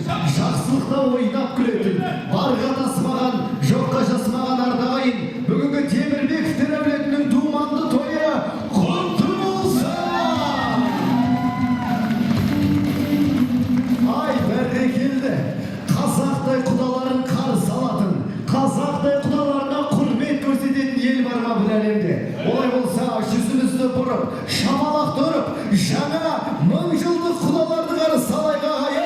жақсылықта ойнап күлетін, барға тасымаған, жоққа жасымаған ардағайын, бүгінгі Темірбековтер әулетінің думанды тойы құтты болсын! Ай, бәрекелді! Қазақтай құдаларын қарсы алатын, қазақтай құдаларына құрмет көрсететін ел бар ма бұл әлемде? Олай болса, жүзімізді бұрып, шамалақты ұрып, жаңа 1000 жылдық құдаларды қарсы алайық ағайын!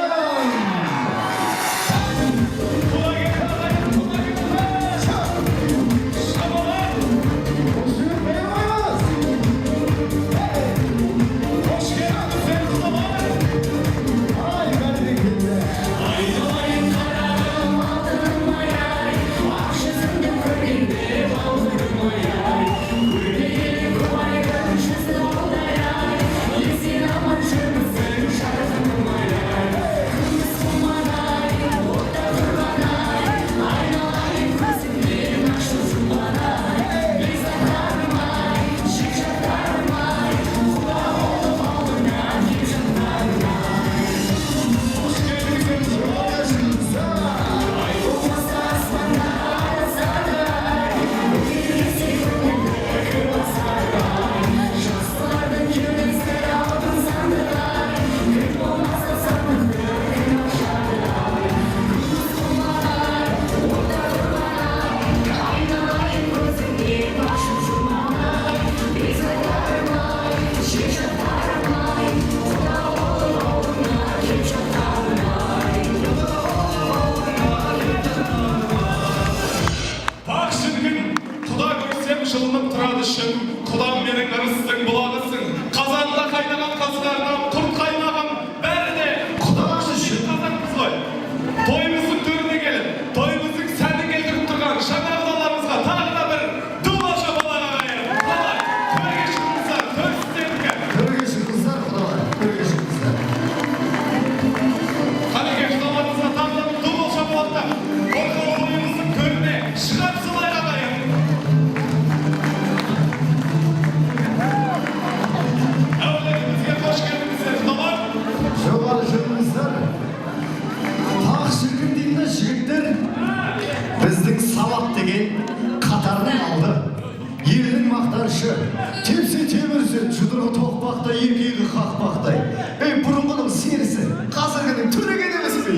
Жылынып тұрады шын, құдам менің ырыстың бұлағысың, қазанда қайнаған қазылардан құрт қайнаған бәрі де құдамашы шын қазақпыз ғой. Тойымыздың төріне келіп, тойымыздың сәнін келтіріп тұрған жаңа құдаларымызға тағы да бір дуашы балаға қайырып. Құдалар, төрге шыққыздар, төрсіздеріңе. Төрге шыққыздар, құдалар, төрге шыққыздар. Қанеке құдаларымызға тағы да бір дуашы балаға тойымыздың төріне шығап сылайға қайырып. Жоғары жүріңіздер, тақ шіркін деймді жігіттер, біздің сауат деген қатарының алды. Елінің мақтанышы, тепсе темірсі, жұдырғы тоқпақтай, еркегі қақпақтай. Бұрынғының серісі, қазіргінің түреген емес пе?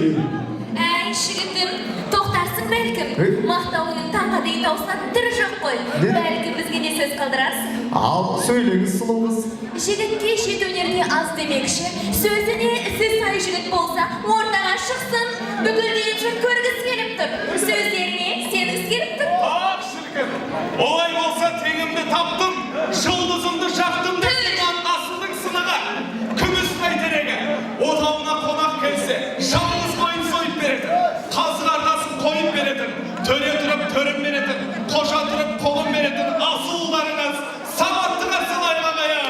Әй, жігітім, тоқтарсың бәлкім. Мақтауының таңға дейін таусынан түрі жоқ қой. Бәлкім бізге не сөз қалдырасың? Ал, сөйлеңіз, сұлу қыз. Жігітке шет өнеріне аз демекші, сөзіне ісі сай жігіт болса, ортаға шықсын, бүкілден жұрт көргісі келіп тұр. Сөздеріне сенгісі келіп тұр. Ақ шіркін, олай болса теңімді таптым, жұлдызымды жақтым деген асылдың сынығы. Күміс бәйтерегі, отауына қонақ келсе, жалғыз қойын сойып беретін, қазғардасын қойып беретін, төре тұрып төрім беретін, қожа тұрып қолым беретін асылдарыңыз сауатты қарсылайға қая.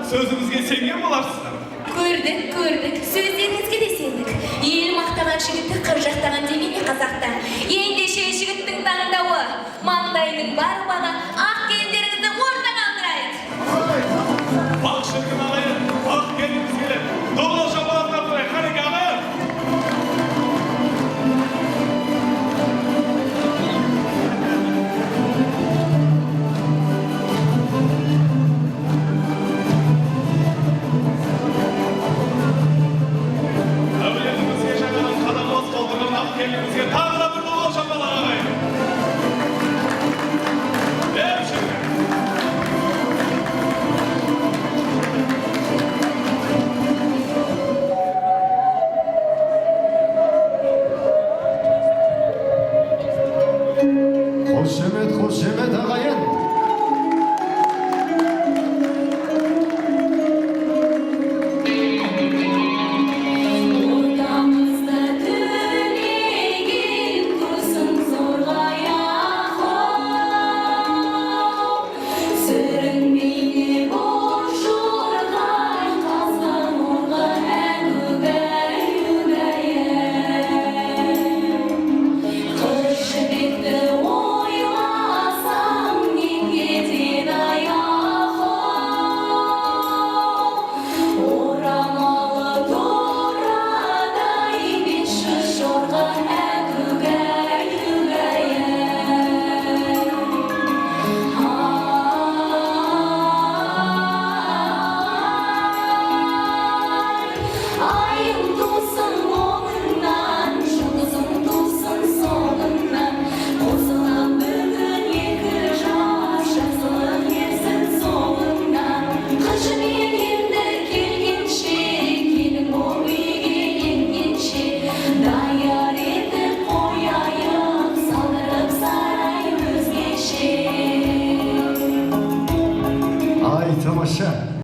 Sözümüzге сенген боларсыздар. Көрдік. Сөздеріңізге де сендік. Ел мақтаған жігітті қыр жақтаған демейме қазақта. Ендеше жігіттің таңдауы, маңдайының бар баға, ақ келіндеріңізді ортаға алдырайық. Бақ шіркін ағайын, ақ келініміз келеді. Доғыл жабалатқа тұрайық, тамаша.